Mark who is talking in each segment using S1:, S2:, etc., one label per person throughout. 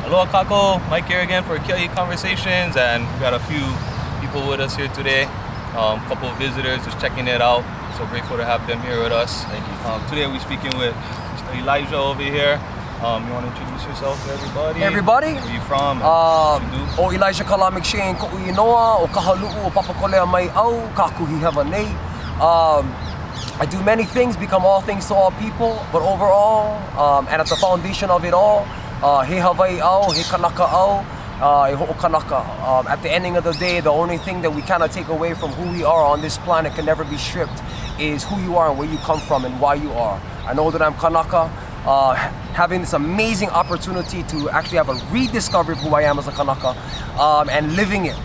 S1: Aloha kako, Mike here again for Kalā Conversations, and we got a few people with us here today. Couple of visitors just checking it out. So grateful to have them here with us. Thank you. Today we're speaking with Mr. Elijah over here. You want to introduce yourself to everybody?
S2: Everybody?
S1: Where you from? What you do?
S2: O Elijah Kalā McShane, ko uinoa, o kahalu'u, o papakolea mai au, kakuhi hewa nei. I do many things, become all things to all people, but overall, and at the foundation of it all, he Hawaii au, he kanaka au, he ho'o kanaka. At the ending of the day, the only thing that we cannot take away from who we are on this planet can never be stripped is who you are and where you come from and why you are. I know that I'm kanaka, having this amazing opportunity to actually have a rediscovery of who I am as a kanaka, and living it.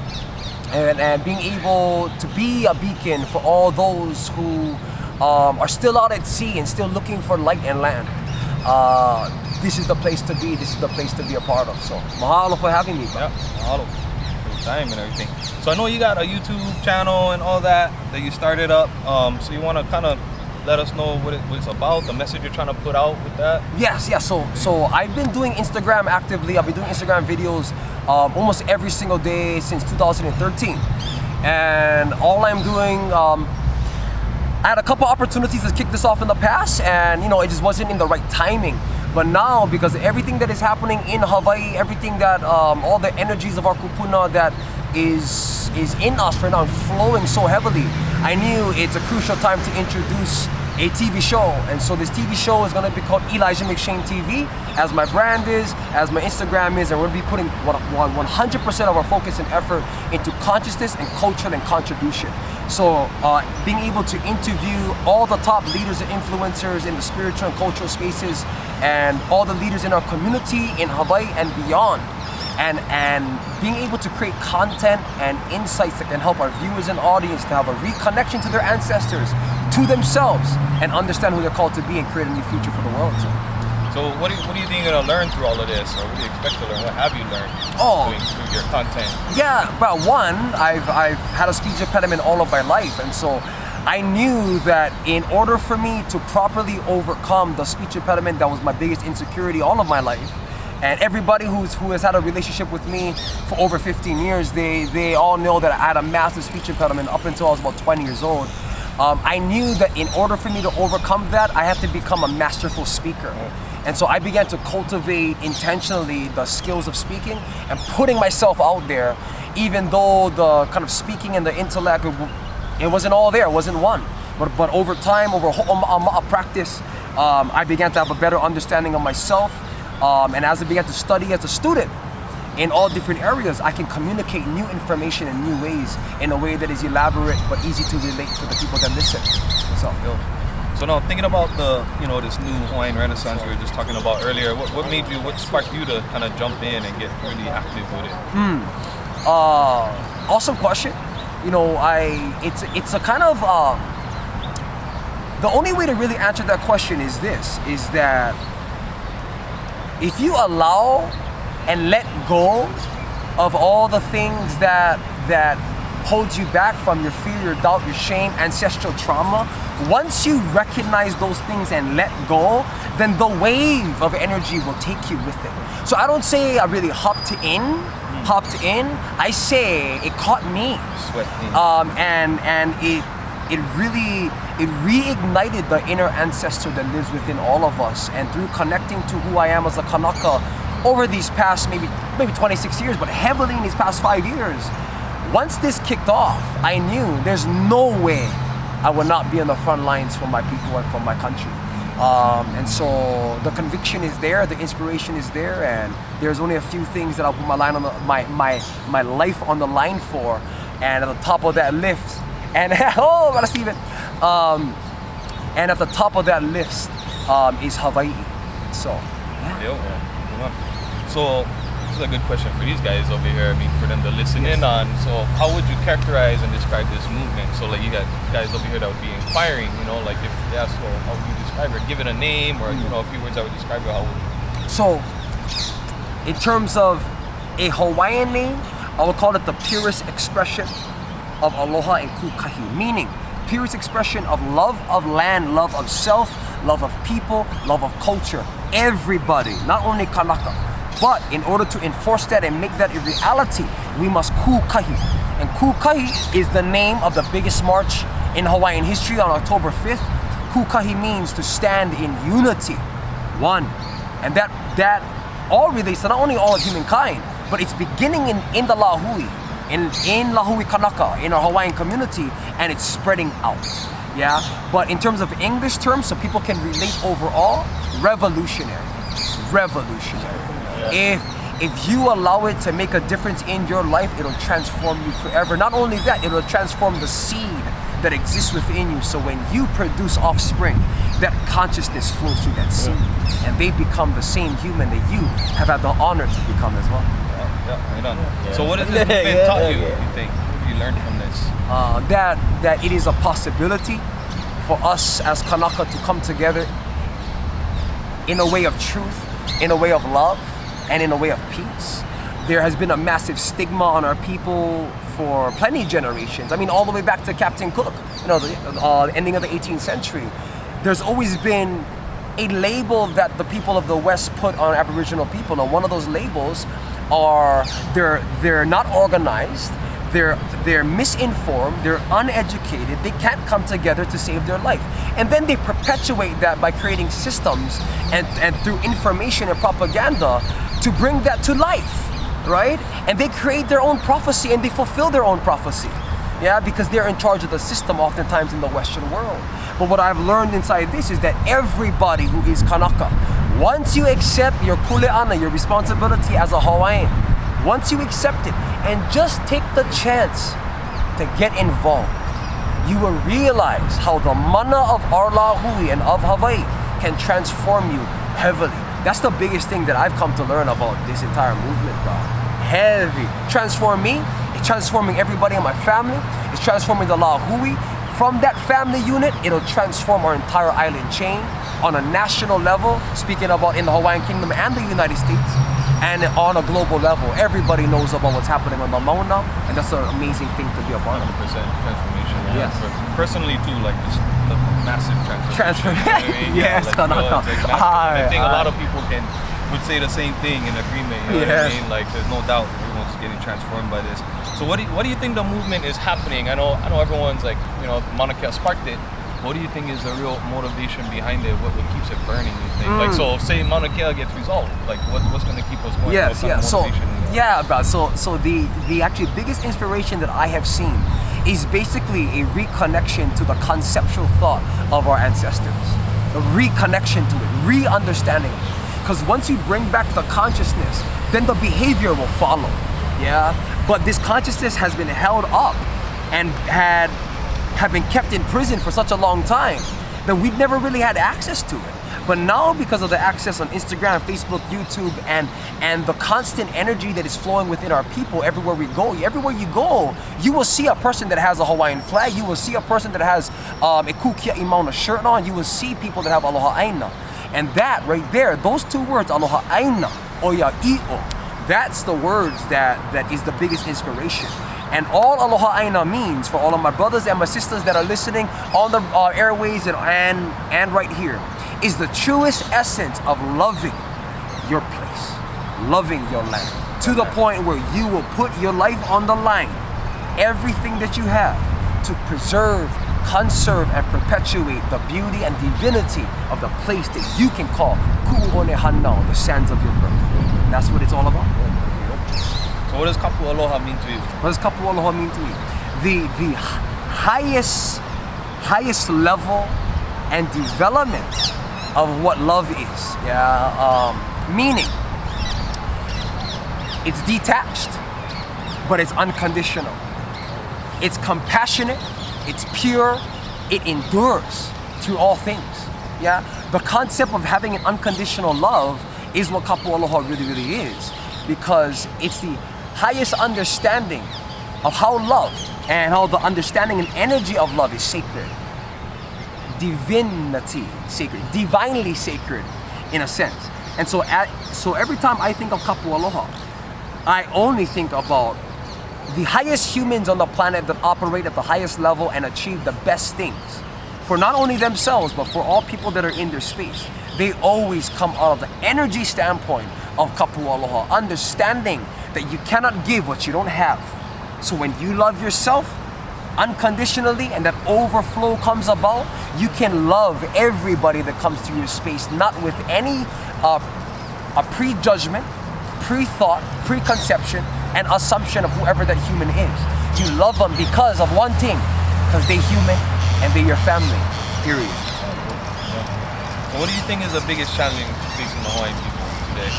S2: And being able to be a beacon for all those who are still out at sea and still looking for light and land. This is the place to be. This is the place to be a part of. So, mahalo for having me. Bro.
S1: Yeah, mahalo for your time and everything. So I know you got a YouTube channel and all that you started up. So you want to kind of let us know what it's about, the message you're trying to put out with that?
S2: Yes. So I've been doing Instagram actively. I've been doing Instagram videos almost every single day since 2013. And all I'm doing, I had a couple opportunities to kick this off in the past, and it just wasn't in the right timing. But now, because everything that is happening in Hawaii, everything that, all the energies of our kupuna that is in us right now, flowing so heavily, I knew it's a crucial time to introduce a TV show. And so this TV show is going to be called Elijah McShane TV, as my brand is, as my Instagram is, and we're going to be putting 100% of our focus and effort into consciousness and culture and contribution. So being able to interview all the top leaders and influencers in the spiritual and cultural spaces, and all the leaders in our community in Hawaii and beyond, and being able to create content and insights that can help our viewers and audience to have a reconnection to their ancestors, to themselves, and understand who they're called to be and create a new future for the world.
S1: So what do you think you're going to learn through all of this, or what do you expect to learn? What have you learned through your content?
S2: Yeah, well, one, I've had a speech impediment all of my life, and so I knew that in order for me to properly overcome the speech impediment that was my biggest insecurity all of my life, and everybody who has had a relationship with me for over 15 years, they all know that I had a massive speech impediment up until I was about 20 years old. I knew that in order for me to overcome that, I had to become a masterful speaker. And so I began to cultivate intentionally the skills of speaking and putting myself out there, even though the kind of speaking and the intellect, it wasn't all there, it wasn't one. But over time, over a practice, I began to have a better understanding of myself. And as I began to study as a student in all different areas, I can communicate new information in new ways, in a way that is elaborate but easy to relate to the people that listen.
S1: So now, thinking about this new Hawaiian Renaissance we were just talking about earlier, what sparked you to kind of jump in and get really active with it?
S2: Awesome question. It's a kind of, the only way to really answer that question is that if you allow and let go of all the things that holds you back from your fear, your doubt, your shame, ancestral trauma, once you recognize those things and let go, then the wave of energy will take you with it. So I don't say I really hopped in, I say it caught me. And it reignited the inner ancestor that lives within all of us. And through connecting to who I am as a kanaka over these past maybe 26 years, but heavily in these past 5 years, once this kicked off, I knew there's no way I would not be on the front lines for my people and for my country. And so the conviction is there, the inspiration is there, and there's only a few things that I'll put my life on the line for. And at the top of that list, and Steven. And at the top of that list is Hawaii. So,
S1: yeah. So this is a good question for these guys over here. I mean, for them to listen in on. So how would you characterize and describe this movement? So like you got guys over here that would be inspiring. Like if they ask, well, how would you describe it? Give it a name, or a few words I would describe it. How would you?
S2: So, in terms of a Hawaiian name, I would call it the purest expression of aloha and kukahi, meaning purest expression of love of land, love of self, love of people, love of culture. Everybody, not only kanaka, But in order to enforce that and make that a reality, we must kukahi. And kukahi is the name of the biggest march in Hawaiian history on October 5th. Kukahi means to stand in unity, one. And that all relates to not only all of humankind, but it's beginning in the lāhui, in lāhui kanaka, in our Hawaiian community, and it's spreading out. Yeah, but in terms of English terms, so people can relate overall, revolutionary. If you allow it to make a difference in your life, it'll transform you forever. Not only that, it'll transform the seed that exists within you. So when you produce offspring, that consciousness flows through that seed, and they become the same human that you have had the honor to become as well.
S1: Right on. So what has this movement taught you think? What have you learned from this?
S2: That it is a possibility for us as Kanaka to come together in a way of truth, in a way of love, and in a way of peace. There has been a massive stigma on our people for plenty generations. I mean, all the way back to Captain Cook, the ending of the 18th century. There's always been a label that the people of the West put on Aboriginal people, and one of those labels are they're not organized, they're misinformed, they're uneducated, they can't come together to save their life. And then they perpetuate that by creating systems and through information and propaganda to bring that to life, right? And they create their own prophecy and they fulfill their own prophecy. Yeah, because they're in charge of the system oftentimes in the Western world. But what I've learned inside this is that everybody who is Kanaka, once you accept your kuleana, your responsibility as a Hawaiian, once you accept it and just take the chance to get involved, you will realize how the mana of our lāhui and of Hawaii can transform you heavily. That's the biggest thing that I've come to learn about this entire movement, bro. Heavy. Transform me, it's transforming everybody in my family, it's transforming the lāhui. From that family unit, it'll transform our entire island chain on a national level, speaking about in the Hawaiian Kingdom and the United States, and on a global level. Everybody knows about what's happening on the Mauna, and that's an amazing thing to be a part of.
S1: 100% transformation.
S2: Yes.
S1: Personally too, like just the massive transformation.
S2: Yes,
S1: I think a lot of people would say the same thing in agreement. You know what I mean? Like there's no doubt everyone's getting transformed by this. So what do you think the movement is happening? I know everyone's like, Mauna Kea sparked it. What do you think is the real motivation behind it? What keeps it burning, you think? Like, so say Mauna Kea gets resolved, like what's going to keep us going?
S2: Yes, yeah.
S1: Bro.
S2: So the actually biggest inspiration that I have seen is basically a reconnection to the conceptual thought of our ancestors. A reconnection to it, re-understanding it. Because once you bring back the consciousness, then the behavior will follow. Yeah. But this consciousness has been held up and have been kept in prison for such a long time that we've never really had access to it. But now, because of the access on Instagram, Facebook, YouTube, and the constant energy that is flowing within our people, everywhere you go, you will see a person that has a Hawaiian flag. You will see a person that has a kukia'i mauna shirt on. You will see people that have aloha aina. And that right there, those two words, aloha aina, oya i'o, that's the words that is the biggest inspiration. And all aloha aina means, for all of my brothers and my sisters that are listening on the airways and right here, is the truest essence of loving your place, loving your land, to the point where you will put your life on the line, everything that you have, to preserve, conserve, and perpetuate the beauty and divinity of the place that you can call Ku'one Hanau, the sands of your birth. And that's what it's all about.
S1: So what does Kapu Aloha mean to you?
S2: What does Kapu Aloha mean to me? The highest level and development of what love is. Meaning, it's detached, but it's unconditional. It's compassionate, it's pure, it endures through all things. Yeah, the concept of having an unconditional love is what Kapu Aloha really is, because it's the highest understanding of how love and how the understanding and energy of love is sacred. Divinity sacred, divinely sacred in a sense. And so every time I think of Kapu Aloha, I only think about the highest humans on the planet that operate at the highest level and achieve the best things for not only themselves, but for all people that are in their space. They always come out of the energy standpoint of kapua aloha, understanding that you cannot give what you don't have. So when you love yourself unconditionally and that overflow comes about, you can love everybody that comes through your space, not with any a prejudgment, pre-thought, preconception, and assumption of whoever that human is. You love them because of one thing, because they're human and they're your family, period.
S1: What do you think is the biggest challenge facing the Hawaiian people today?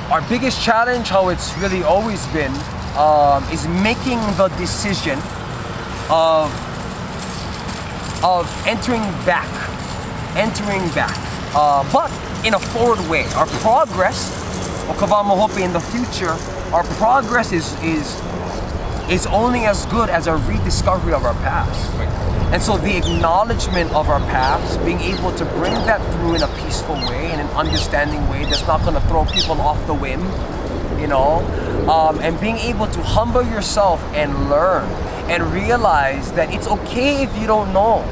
S2: Our biggest challenge, how it's really always been, is making the decision of entering back, but in a forward way. Our progress, o ka wā mohope in the future, our progress is only as good as our rediscovery of our past. And so the acknowledgement of our past, being able to bring that through in a peaceful way, in an understanding way that's not going to throw people off the whim, you know, and being able to humble yourself and learn and realize that it's okay if you don't know.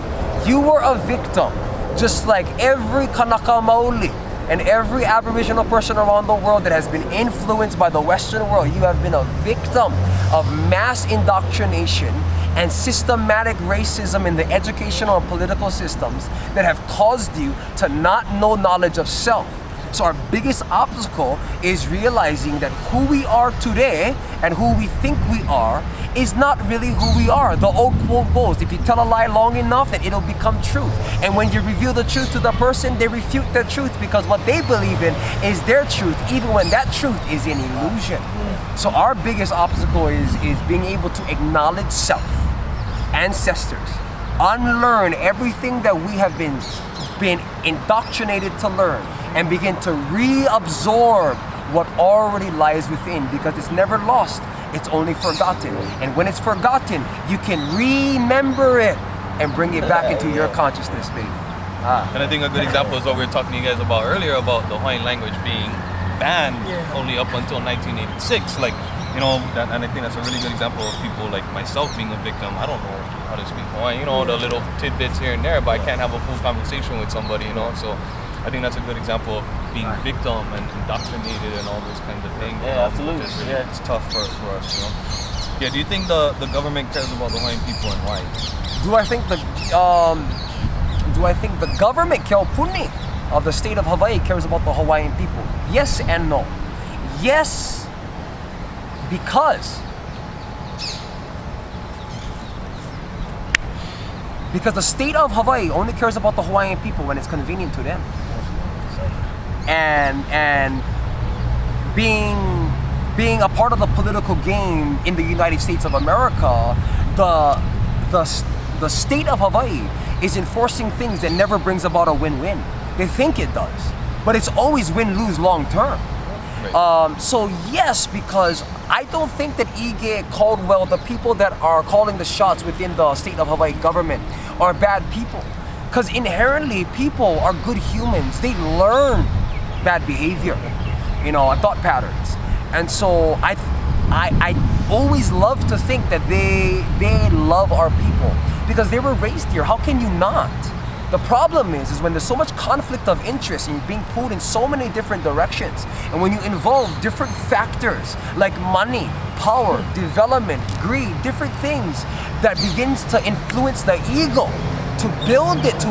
S2: You were a victim, just like every kanaka maoli and every Aboriginal person around the world that has been influenced by the Western world. You have been a victim of mass indoctrination and systematic racism in the educational and political systems that have caused you to not know knowledge of self. So our biggest obstacle is realizing that who we are today and who we think we are is not really who we are. The old quote goes, if you tell a lie long enough, then it'll become truth. And when you reveal the truth to the person, they refute the truth because what they believe in is their truth, even when that truth is an illusion. So our biggest obstacle is being able to acknowledge self, ancestors, unlearn everything that we have been indoctrinated to learn, and begin to reabsorb what already lies within, because it's never lost, it's only forgotten. And when it's forgotten, you can remember it and bring it back into your consciousness, baby.
S1: And I think a good example is what we were talking to you guys about earlier, about the Hawaiian language being banned only up until 1986. Like, you know, and I think that's a really good example of people like myself being a victim. I don't know how to speak Hawaiian, you know, the little tidbits here and there, but I can't have a full conversation with somebody, you know. So I think that's a good example of being victim and indoctrinated and all those kinds of things.
S3: Yeah, absolutely.
S1: It's tough for us, you know. Yeah, do you think the government cares about the Hawaiian people and why?
S2: Do I think the government, Keopuni, of the state of Hawaii cares about the Hawaiian people? Yes and no. Yes, because the state of Hawaii only cares about the Hawaiian people when it's convenient to them. And being a part of the political game in the United States of America, the state of Hawaii is enforcing things that never brings about a win-win. They think it does, but it's always win-lose long-term. Right. So yes, because I don't think that Ige, Caldwell, the people that are calling the shots within the state of Hawaii government are bad people. Because inherently, people are good humans. They learn bad behavior, you know, thought patterns. And so I always love to think that they love our people because they were raised here. How can you not? The problem is when there's so much conflict of interest and you're being pulled in so many different directions, and when you involve different factors like money, power, development, greed, different things that begins to influence the ego to build it to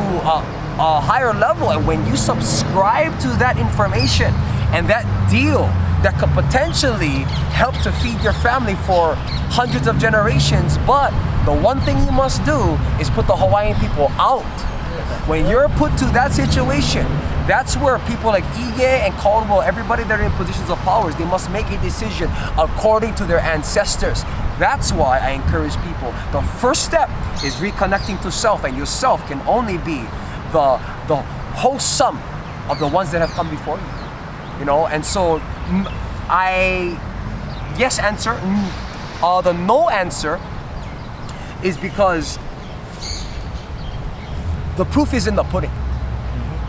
S2: a higher level, and when you subscribe to that information and that deal that could potentially help to feed your family for hundreds of generations, but the one thing you must do is put the Hawaiian people out. When you're put to that situation, that's where people like Ige and Caldwell, everybody that are in positions of powers, they must make a decision according to their ancestors. That's why I encourage people. The first step is reconnecting to self, and yourself can only be the whole sum of the ones that have come before you. You know, and so yes answer. The no answer is because the proof is in the pudding.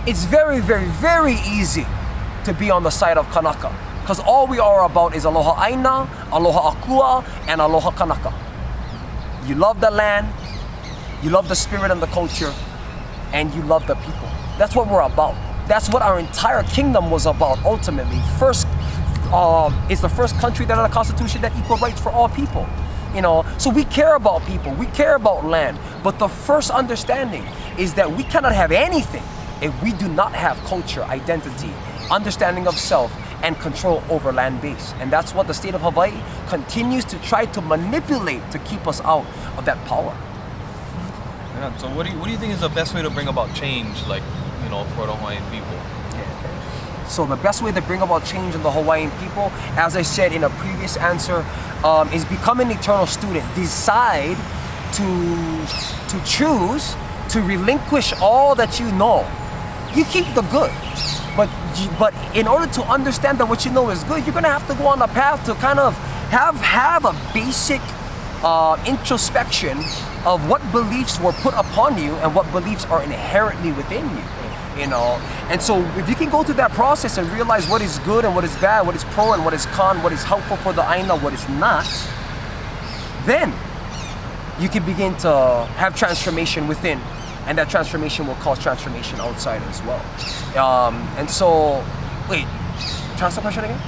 S2: It's very, very, very easy to be on the side of kanaka, because all we are about is aloha aina, aloha akua, and aloha kanaka. you love the land, you love the spirit and the culture, and you love the people. That's what we're about. That's what our entire kingdom was about ultimately. First, it's the first country that had a constitution that equal rights for all people. So we care about people, we care about land, but the first understanding is that we cannot have anything if we do not have culture, identity, understanding of self, and control over land base. And that's what the state of Hawaii continues to try to manipulate to keep us out of that power.
S1: Yeah, so what do you think is the best way to bring about change, for the Hawaiian people?
S2: So the best way to bring about change in the Hawaiian people, as I said in a previous answer, is become an eternal student. Decide to choose to relinquish all that you know. You keep the good, but in order to understand that what you know is good, you're gonna have to go on a path to kind of have a basic introspection of what beliefs were put upon you and what beliefs are inherently within you. And so if you can go through that process and realize what is good and what is bad, what is pro and what is con, what is helpful for the aina, what is not, then you can begin to have transformation within, and that transformation will cause transformation outside as well. And so, wait, transfer question again?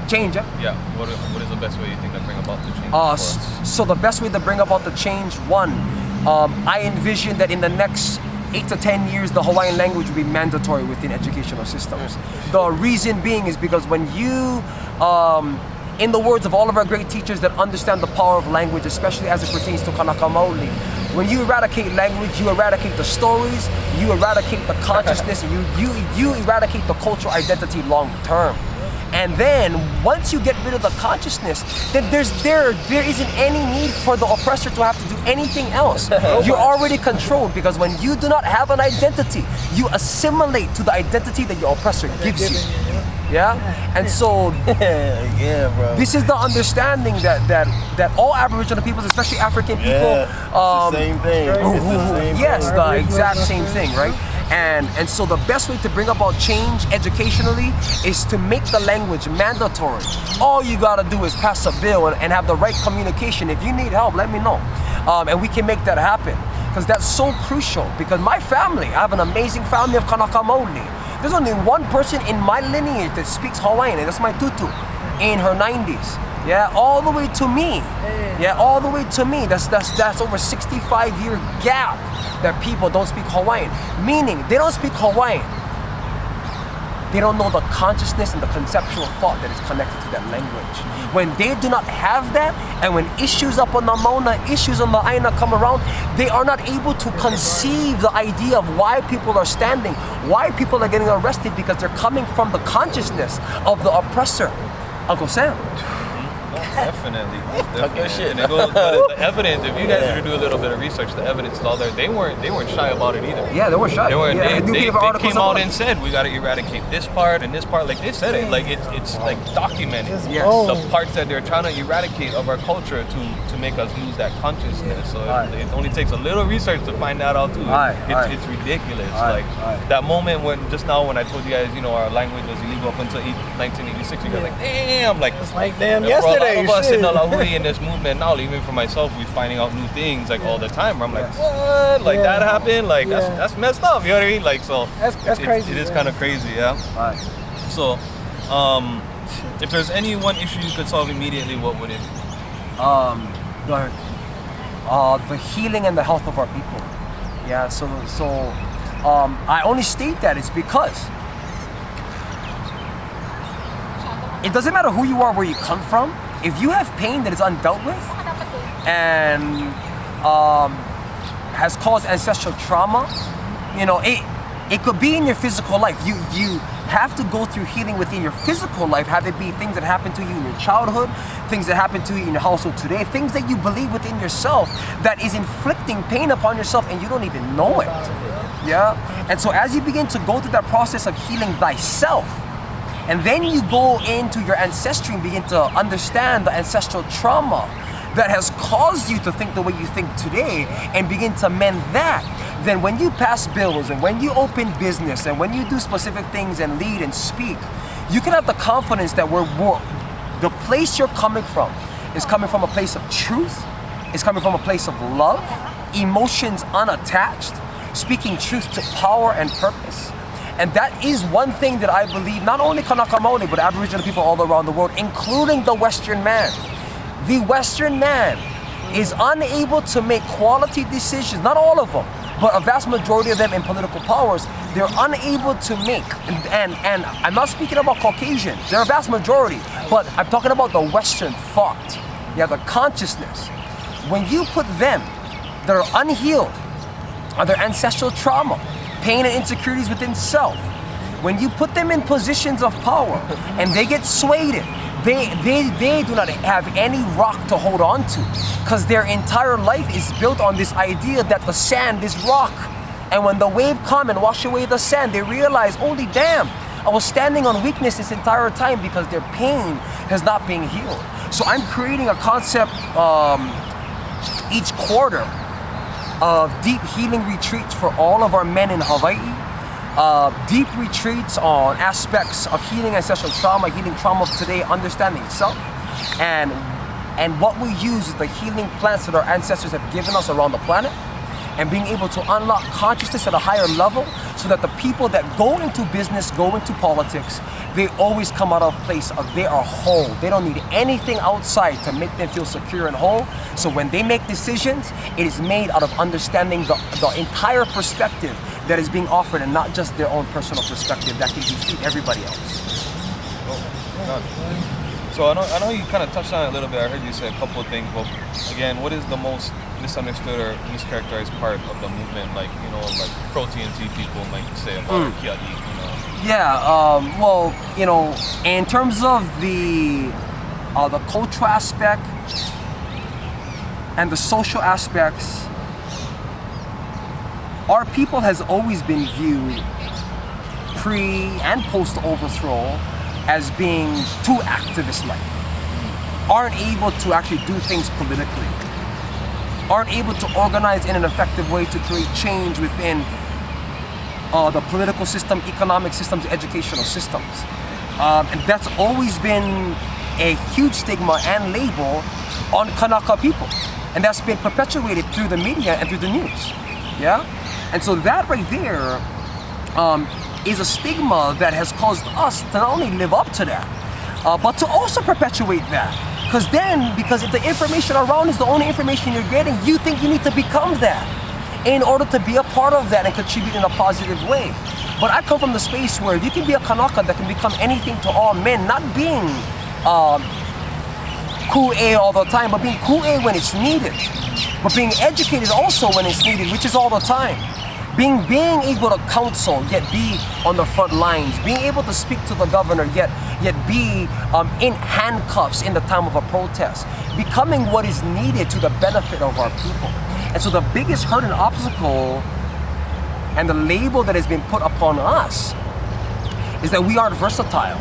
S2: Change, yeah?
S1: Yeah, what is the best way you think to bring about the change for us?
S2: So the best way to bring about the change, one, I envision that in the next 8 to 10 years, the Hawaiian language will be mandatory within educational systems. The reason being is because when you, in the words of all of our great teachers that understand the power of language, especially as it pertains to kanaka maoli, when you eradicate language, you eradicate the stories, you eradicate the consciousness, you eradicate the cultural identity long term. And then once you get rid of the consciousness, then there isn't any need for the oppressor to have to do anything else. You're already controlled, because when you do not have an identity, you assimilate to the identity that your oppressor gives you. Yeah? And so this is the understanding that all Aboriginal peoples, especially African people,
S3: same thing.
S2: Yes, the exact same thing, right? And so the best way to bring about change educationally is to make the language mandatory. All you gotta do is pass a bill and have the right communication. If you need help, let me know. And we can make that happen. Because that's so crucial. Because my family, I have an amazing family of kanaka maoli. There's only one person in my lineage that speaks Hawaiian, and that's my tutu, in her 90s. Yeah, all the way to me. Yeah, all the way to me. That's over 65-year gap that people don't speak Hawaiian. Meaning, they don't speak Hawaiian. They don't know the consciousness and the conceptual thought that is connected to that language. When they do not have that, and when issues up on the mauna, issues on the aina come around, they are not able to conceive the idea of why people are standing, why people are getting arrested, because they're coming from the consciousness of the oppressor. Uncle Sam.
S1: Definitely. And it goes, but the evidence, if you guys were to do a little bit of research, the evidence is all there. They weren't shy about it either.
S2: Yeah, they weren't shy.
S1: They came out and said, we got to eradicate this part and this part. Like they said it, like it's like documented.
S2: Yes.
S1: The parts that they're trying to eradicate of our culture to make us lose that consciousness. So it only takes a little research to find that out too. It's ridiculous. That moment when I told you guys, our language was illegal up until 1986, you guys like, damn, like
S3: it's like damn yesterday.
S1: A lot of us in the lāhui in this movement now, even for myself, we're finding out new things like all the time. Where I'm like, what? Like that happened? Like that's messed up. You know what I mean? Like so.
S3: That's crazy.
S1: It is kind of crazy, yeah.
S2: Right.
S1: So, if there's any one issue you could solve immediately, what would it be?
S2: The healing and the health of our people. Yeah. So I only state that it's because it doesn't matter who you are, where you come from. If you have pain that is undealt with and has caused ancestral trauma, it could be in your physical life. You have to go through healing within your physical life. Have it be things that happened to you in your childhood, things that happened to you in your household today, things that you believe within yourself that is inflicting pain upon yourself and you don't even know it. Yeah? And so as you begin to go through that process of healing thyself, and then you go into your ancestry and begin to understand the ancestral trauma that has caused you to think the way you think today and begin to mend that, then when you pass bills and when you open business and when you do specific things and lead and speak, you can have the confidence that the place you're coming from is coming from a place of truth, is coming from a place of love, emotions unattached, speaking truth to power and purpose. And that is one thing that I believe, not only Kanaka Maoli, but Aboriginal people all around the world, including the Western man. The Western man is unable to make quality decisions, not all of them, but a vast majority of them in political powers, they're unable to make, and I'm not speaking about Caucasian, they're a vast majority, but I'm talking about the Western thought, the consciousness. When you put them that are unhealed, or their ancestral trauma, pain and insecurities within self, when you put them in positions of power and they get swayed, they do not have any rock to hold on to, because their entire life is built on this idea that the sand is rock. And when the wave come and wash away the sand, they realize, holy damn, I was standing on weakness this entire time because their pain has not been healed. So I'm creating a concept each quarter of deep healing retreats for all of our men in Hawaii. Deep retreats on aspects of healing ancestral trauma, healing trauma of today, understanding self. And what we use is the healing plants that our ancestors have given us around the planet, and being able to unlock consciousness at a higher level so that the people that go into business, go into politics, they always come out of a place of they are whole. They don't need anything outside to make them feel secure and whole. So when they make decisions, it is made out of understanding the entire perspective that is being offered, and not just their own personal perspective that can defeat everybody else.
S1: So I know you kind of touched on it a little bit. I heard you say a couple of things, but again, what is the most misunderstood or mischaracterized part of the movement? Like, like pro-TNT people might say about kia'i,
S2: Yeah, well, in terms of the cultural aspect and the social aspects, our people has always been viewed pre and post overthrow as being too activist-like, aren't able to actually do things politically, aren't able to organize in an effective way to create change within the political system, economic systems, educational systems. And that's always been a huge stigma and label on Kanaka people. And that's been perpetuated through the media and through the news. Yeah? And so that right there is a stigma that has caused us to not only live up to that, but to also perpetuate that. Because if the information around is the only information you're getting, you think you need to become that in order to be a part of that and contribute in a positive way. But I come from the space where you can be a Kanaka that can become anything to all men, not being ku'e all the time, but being ku'e when it's needed. But being educated also when it's needed, which is all the time. Being able to counsel, yet be on the front lines. Being able to speak to the governor, yet be in handcuffs in the time of a protest. Becoming what is needed to the benefit of our people. And so the biggest hurt and obstacle and the label that has been put upon us is that we aren't versatile.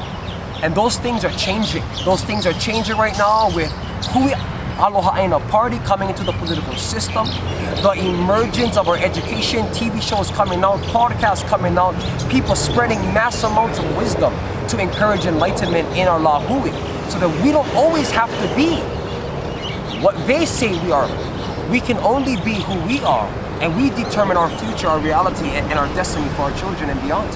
S2: And those things are changing. Those things are changing right now with Aloha in a party coming into the political system, the emergence of our education, TV shows coming out, podcasts coming out, people spreading mass amounts of wisdom to encourage enlightenment in our lāhui, so that we don't always have to be what they say we are. We can only be who we are, and we determine our future, our reality, and our destiny for our children and beyond.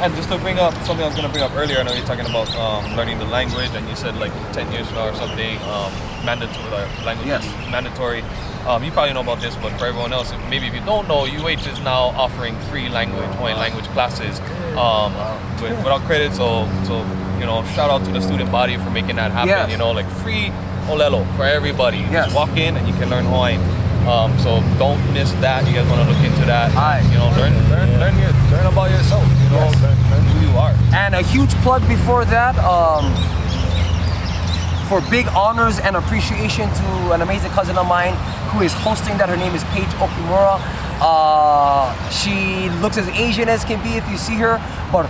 S1: And just to bring up something I was going to bring up earlier, I know you're talking about learning the language, and you said like 10 years from now or something, mandatory language is mandatory. You probably know about this, but for everyone else, if you don't know, UH is now offering free Hawaiian language classes without credit. So shout out to the student body for making that happen. Like free olelo for everybody. You just walk in and you can learn Hawaiian. So don't miss that. You guys want to look into that. Learn about yourself. Learn who you are.
S2: And a huge plug before that, for big honors and appreciation to an amazing cousin of mine who is hosting that. Her name is Paige Okimura. She looks as Asian as can be if you see her, but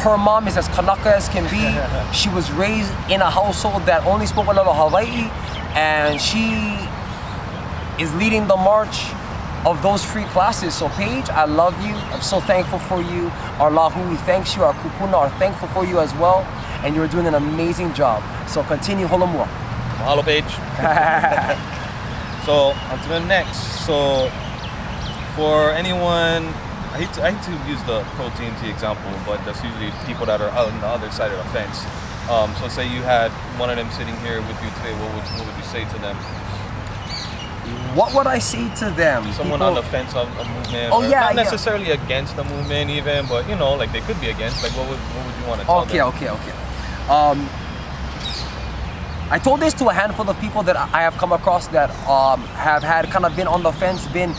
S2: her mom is as Kanaka as can be. She was raised in a household that only spoke a little Hawaii, and she is leading the march of those free classes. So Paige, I love you. I'm so thankful for you. Our lāhui thanks you. Our kupuna are thankful for you as well. And you're doing an amazing job. So continue, holomua.
S1: Mahalo page. So on to the next. So for anyone, I hate to use the pro TNT example, but that's usually people that are out on the other side of the fence. So say you had one of them sitting here with you today, what would you say to them?
S2: What would I say to them?
S1: Someone
S2: People-
S1: on the fence of a movement,
S2: Oh,
S1: or
S2: yeah,
S1: not
S2: yeah.
S1: necessarily against the movement even, but you know, like they could be against. Like what would you want to tell them?
S2: Okay. I told this to a handful of people that I have come across that have had kind of been on the fence, been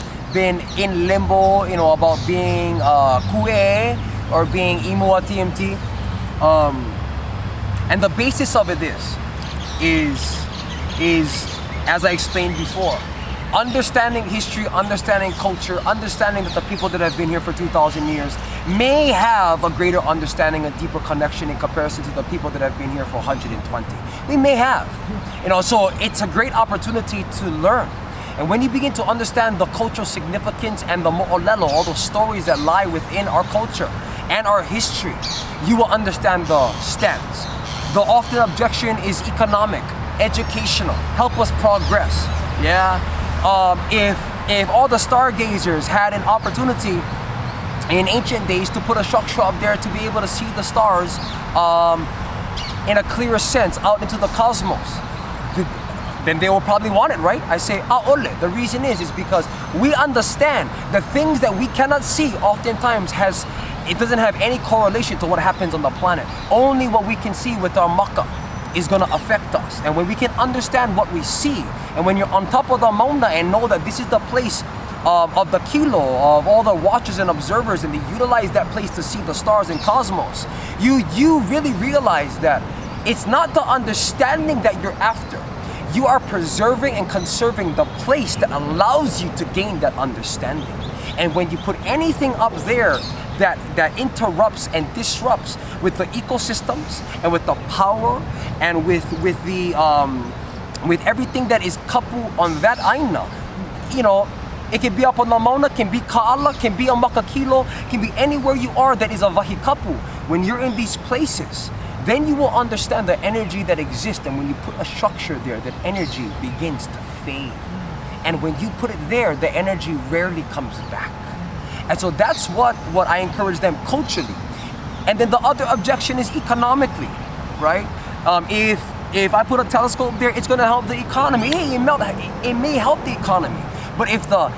S2: in limbo, you know, about being kue or being imua TMT. And the basis of it is as I explained before, understanding history, understanding culture, understanding that the people that have been here for 2,000 years may have a greater understanding, a deeper connection in comparison to the people that have been here for 120. We may have, you know, so it's a great opportunity to learn. And when you begin to understand the cultural significance and the mo'olelo, all those stories that lie within our culture and our history, you will understand the stance. The often objection is economic, educational, help us progress. Yeah. If all the stargazers had an opportunity in ancient days to put a structure up there to be able to see the stars in a clearer sense out into the cosmos, then they will probably want it, right? I say, ole. The reason is because we understand the things that we cannot see oftentimes it doesn't have any correlation to what happens on the planet. Only what we can see with our maka is gonna affect us. And when we can understand what we see, and when you're on top of the mauna and know that this is the place of the kilo, of all the watchers and observers, and they utilize that place to see the stars and cosmos, you really realize that it's not the understanding that you're after. You are preserving and conserving the place that allows you to gain that understanding. And when you put anything up there that interrupts and disrupts with the ecosystems and with the power and with everything that is coupled on that aina, you know, it can be up on the mauna, can be Kalā, can be a makakilo, can be anywhere you are that is a vahikapu. When you're in these places, then you will understand the energy that exists. And when you put a structure there, that energy begins to fade. And when you put it there, the energy rarely comes back. And so that's what I encourage them culturally. And then the other objection is economically, right? If I put a telescope there, it's gonna help the economy. Hey, it may help the economy. But if the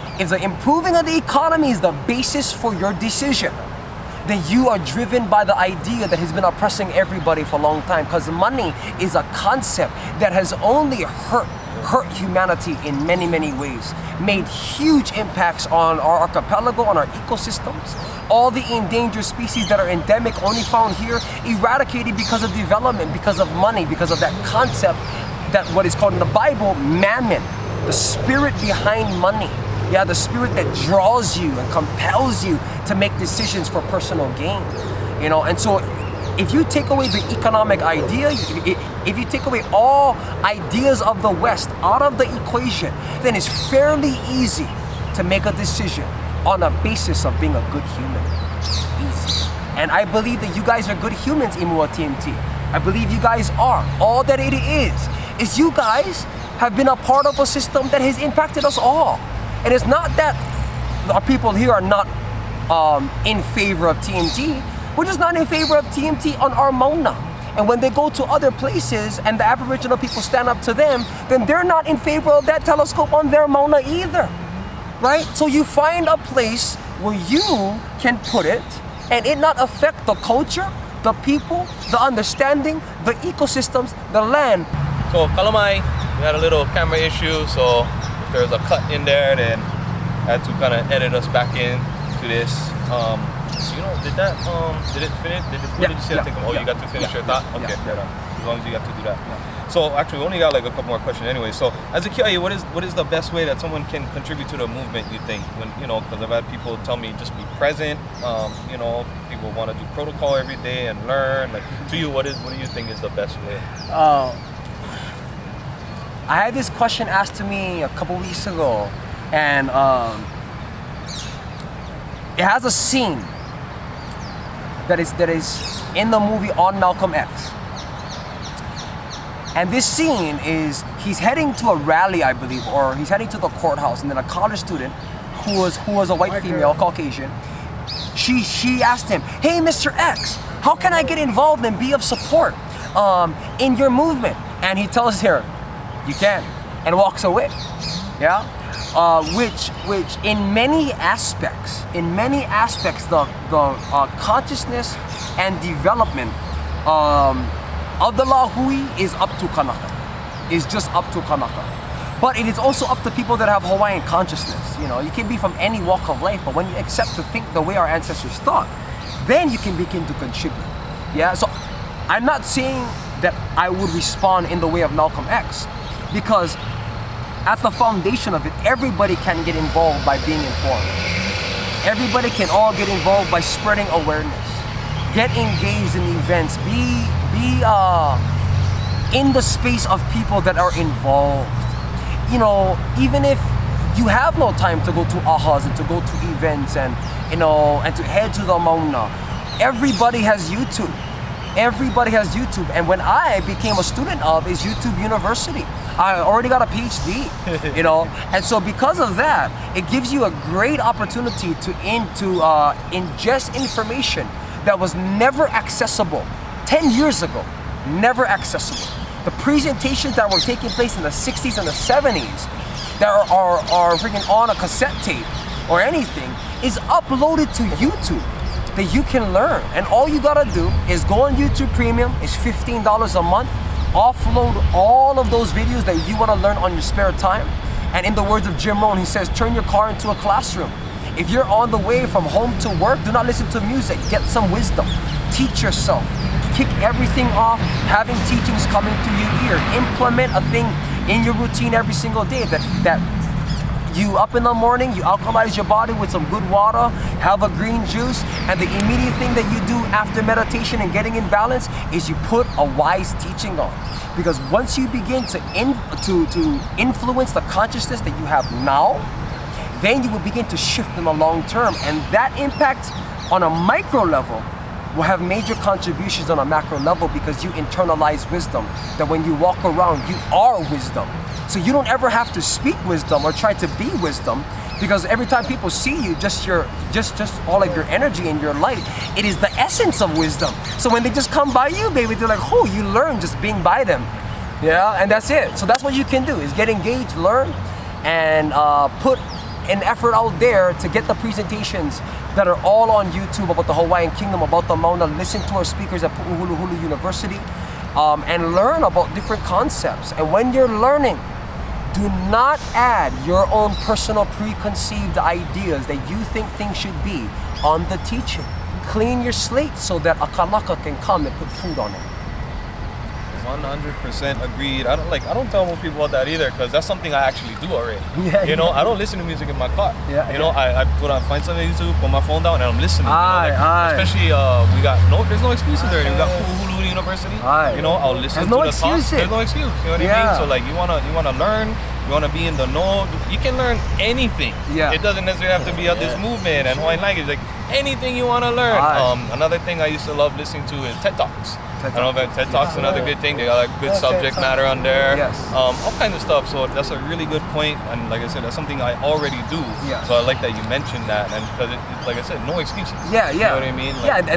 S2: improving of the economy is the basis for your decision, then you are driven by the idea that has been oppressing everybody for a long time, because money is a concept that has only hurt humanity in many, many ways, made huge impacts on our archipelago, on our ecosystems. All the endangered species that are endemic, only found here, eradicated because of development, because of money, because of that concept, that what is called in the Bible, mammon, the spirit behind money. Yeah, the spirit that draws you and compels you to make decisions for personal gain. You know, and so if you take away the economic idea, if you take away all ideas of the West out of the equation, then it's fairly easy to make a decision on a basis of being a good human. Easy. And I believe that you guys are good humans, Imua TMT. I believe you guys are. All that it is you guys have been a part of a system that has impacted us all. And it's not that our people here are not in favor of TMT. We're just not in favor of TMT on our mauna. And when they go to other places and the Aboriginal people stand up to them, then they're not in favor of that telescope on their mauna either, right? So you find a place where you can put it and it not affect the culture, the people, the understanding, the ecosystems, the land.
S1: So Kalamai, we had a little camera issue, so if there's a cut in there, then I had to kind of edit us back in to this. You know, did it finish? What did you say? You got to finish your thought? Okay, as long as you got to do that. Yeah. So actually, we only got like a couple more questions anyway. So as a kiai, what is the best way that someone can contribute to the movement, you think? When, you know, because I've had people tell me just be present. You know, people want to do protocol every day and learn. Like, to you, what do you think is the best way?
S2: I had this question asked to me a couple weeks ago, and it has a scene that is in the movie On Malcolm X. And this scene is he's heading to a rally, I believe, or he's heading to the courthouse, and then a college student who was a white female, Caucasian, she asked him, "Hey, Mr. X, how can I get involved and be of support in your movement?" And he tells her, "You can," and walks away. Yeah, which in many aspects, the consciousness and development of the lāhui is up to kanaka. Is just up to kanaka. But it is also up to people that have Hawaiian consciousness. You know, you can be from any walk of life, but when you accept to think the way our ancestors thought, then you can begin to contribute. Yeah, so I'm not saying that I would respond in the way of Malcolm X, because at the foundation of it, everybody can get involved by being informed. Everybody can all get involved by spreading awareness. Get engaged in events. Be in the space of people that are involved. You know, even if you have no time to go to ahas and to go to events and, you know, and to head to the mauna, everybody has YouTube. Everybody has YouTube. And when I became a student of is YouTube University, I already got a PhD, you know. And so because of that, it gives you a great opportunity to ingest information that was never accessible 10 years ago, never accessible. The presentations that were taking place in the 60s and the 70s that are freaking on a cassette tape or anything is uploaded to YouTube that you can learn. And all you gotta do is go on YouTube Premium. It's $15 a month. Offload all of those videos that you wanna learn on your spare time. And in the words of Jim Rohn, he says, turn your car into a classroom. If you're on the way from home to work, do not listen to music. Get some wisdom. Teach yourself. Kick everything off, having teachings coming to your ear. Implement a thing in your routine every single day that you up in the morning, you alkalize your body with some good water, have a green juice, and the immediate thing that you do after meditation and getting in balance is you put a wise teaching on. Because once you begin to influence the consciousness that you have now, then you will begin to shift in the long term. And that impact on a micro level will have major contributions on a macro level, because you internalize wisdom, that when you walk around, you are wisdom. So you don't ever have to speak wisdom or try to be wisdom, because every time people see you, just all of your energy and your light, it is the essence of wisdom. So when they just come by you, baby, they're like, oh, you learn just being by them. Yeah, and that's it. So that's what you can do, is get engaged, learn, and put an effort out there to get the presentations that are all on YouTube about the Hawaiian Kingdom, about the Mauna. Listen to our speakers at Pu'uhuluhulu University, and learn about different concepts. And when you're learning, do not add your own personal preconceived ideas that you think things should be on the teaching. Clean your slate so that a kanaka can come and put food on it.
S1: 100% agreed. I don't tell most people about that either, because that's something I actually do already.
S2: Yeah,
S1: you know, I don't listen to music in my car.
S2: Yeah,
S1: you know, I find something on YouTube, put my phone down, and I'm listening. Especially there's no excuses there. We got Hulu University. You know, I'll listen to the talk. There's no excuse. You know what I mean? So like, you wanna learn. You want to be in the know, you can learn anything. Yeah. It doesn't necessarily have to be of this movement and Hawaiian language. Like anything you want to learn. Another thing I used to love listening to is TED Talks. I don't know if TED Talks is another good thing. They got like good subject matter on there.
S2: Yes.
S1: All kinds of stuff. So that's a really good point. And like I said, that's something I already do. Yeah. So I like that you mentioned that. And because like I said, no excuses.
S2: Yeah, yeah.
S1: You know what I mean? Like,
S2: yeah, and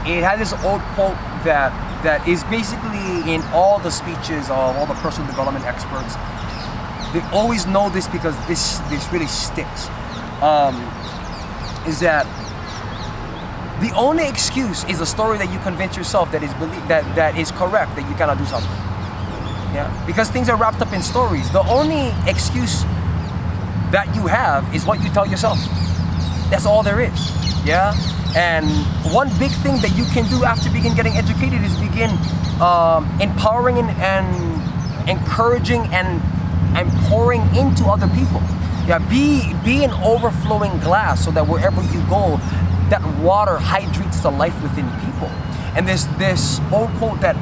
S2: it had this old quote that is basically in all the speeches of all the personal development experts. They always know this because this really sticks. Is that the only excuse is a story that you convince yourself that is correct, that you cannot do something. Yeah, because things are wrapped up in stories. The only excuse that you have is what you tell yourself. That's all there is. Yeah. And one big thing that you can do after begin getting educated is begin empowering and encouraging and pouring into other people. Yeah, be an overflowing glass so that wherever you go, that water hydrates the life within people. And there's this old quote that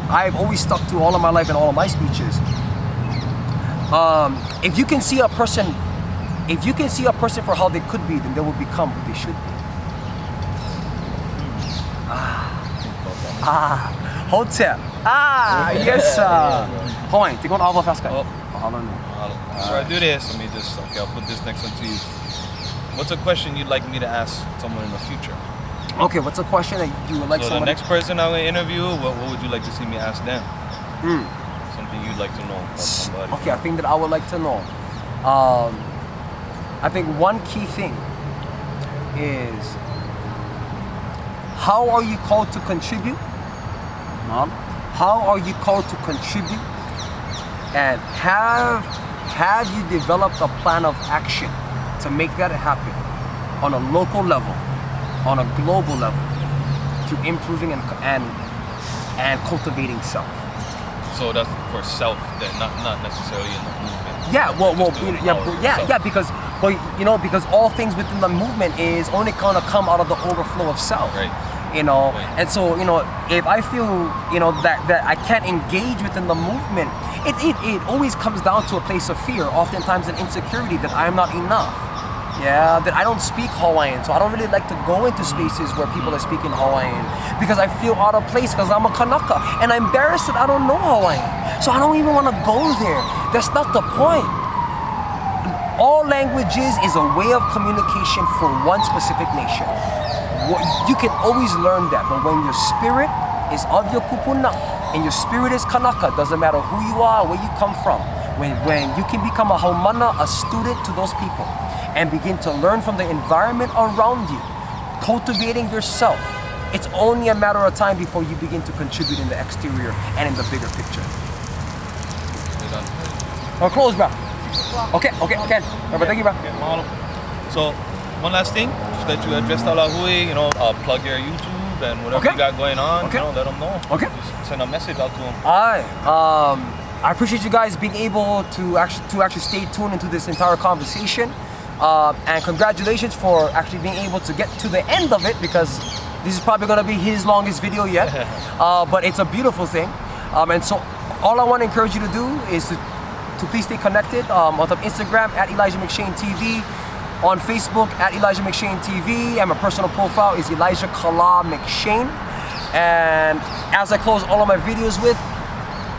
S2: I've always stuck to all of my life in all of my speeches. If you can see a person for how they could be, then they will become who they should be. Hotep. Ah, yes, Hawaiian. Take on Aloha fast guy.
S1: Oh.
S2: Mahalo.
S1: Before I do this, let me just, okay, I'll put this next one to you. What's a question you'd like me to ask someone in the future?
S2: Okay, what's a question that you would like
S1: So
S2: someone...
S1: the next person I'm going to interview, what would you like to see me ask them? Something you'd like to know about somebody.
S2: Okay, I think that I would like to know. I think one key thing is, how are you called to contribute? Mom? How are you called to contribute? And have you developed a plan of action to make that happen on a local level, on a global level, to improving and cultivating self?
S1: So that's for self then, not necessarily in the movement.
S2: Yeah, well,
S1: Just to empower yourself.
S2: because all things within the movement is only gonna come out of the overflow of self.
S1: Right.
S2: And so, if I feel, that I can't engage within the movement, it always comes down to a place of fear, oftentimes an insecurity that I'm not enough. Yeah, that I don't speak Hawaiian, so I don't really like to go into spaces where people are speaking Hawaiian because I feel out of place because I'm a kanaka and I'm embarrassed that I don't know Hawaiian. So I don't even want to go there. That's not the point. All languages is a way of communication for one specific nation. You can always learn that, but when your spirit is of your kupuna and your spirit is kanaka, doesn't matter who you are, where you come from, when you can become a haumana, a student to those people, and begin to learn from the environment around you, cultivating yourself, it's only a matter of time before you begin to contribute in the exterior and in the bigger picture. Or close, bro. Okay, Ken. Thank you, bro.
S1: Okay, mahalo. So, one last thing, just that you address the lāhui, plug your YouTube and whatever you got going on, let them know.
S2: Okay.
S1: Just send a message out to them.
S2: I appreciate you guys being able to actually stay tuned into this entire conversation. And congratulations for actually being able to get to the end of it, because this is probably going to be his longest video yet. But it's a beautiful thing. And so all I want to encourage you to do is to please stay connected on Instagram at Elijah McShane TV, on Facebook at Elijah McShane TV, and my personal profile is Elijah Kalā McShane. And as I close all of my videos with,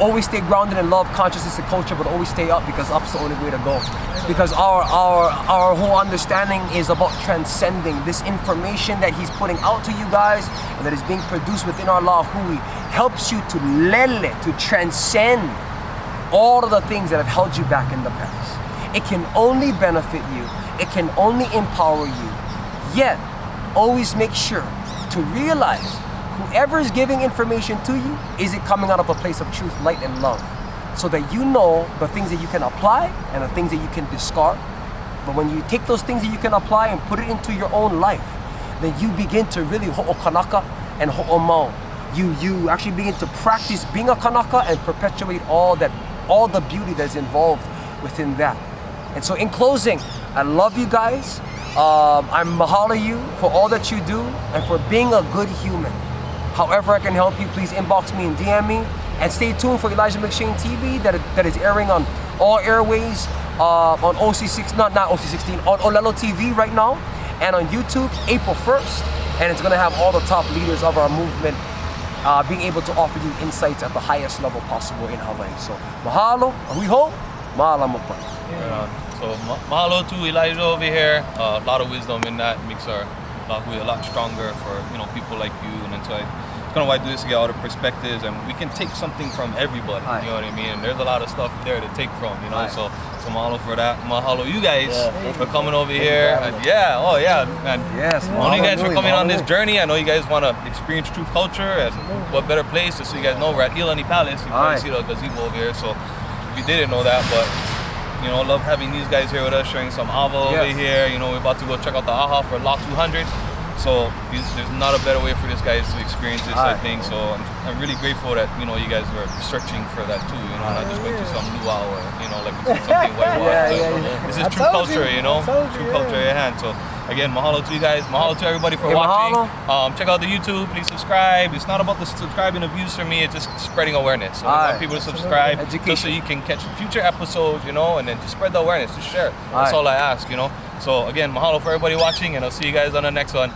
S2: always stay grounded in love, consciousness, and culture, but always stay up, because up's the only way to go. Because our whole understanding is about transcending this information that he's putting out to you guys, and that is being produced within our lāhui, helps you to lele, to transcend all of the things that have held you back in the past. It can only benefit you. It can only empower you. Yet, always make sure to realize whoever is giving information to you, is it coming out of a place of truth, light, and love? So that you know the things that you can apply and the things that you can discard. But when you take those things that you can apply and put it into your own life, then you begin to really ho'o kanaka and ho'o mau. You actually begin to practice being a kanaka and perpetuate all the beauty that's involved within that. And so in closing, I love you guys. I mahalo you for all that you do and for being a good human. However I can help you, please inbox me and DM me. And stay tuned for Elijah McShane TV that is airing on all airways, on OC6, not OC16, on Olelo TV right now, and on YouTube April 1st. And it's gonna have all the top leaders of our movement being able to offer you insights at the highest level possible in Hawaii. So mahalo, ahuiho, mahalo mopa.
S1: So mahalo to Elijah over here. A lot of wisdom in that, makes our lāhui a lot stronger for people like you. And then so it's kind of why I do this, to get all the perspectives, and we can take something from everybody. You know what I mean? And there's a lot of stuff there to take from. So mahalo for that. Mahalo you guys for coming over here. And man.
S2: Yes.
S1: Mahalo you guys for coming on this journey. I know you guys want to experience true culture, and what better place? Just so you guys know, we're at Ilani Palace. You probably see the gazebo over here. So if you didn't know that, but love having these guys here with us, sharing some ava over here. We're about to go check out the aha for Lot 200. So there's not a better way for these guys to experience this, I think. So I'm really grateful that you guys were searching for that too. Not just going to some luau or like something whitewashed. This is true culture, true culture at hand. So again, mahalo to you guys. Mahalo to everybody for watching. Check out the YouTube. Please subscribe. It's not about the subscribing and views for me. It's just spreading awareness. So I want people to subscribe just so you can catch future episodes, and then just spread the awareness. Just share it. That's all I ask, So again, mahalo for everybody watching, and I'll see you guys on the next one.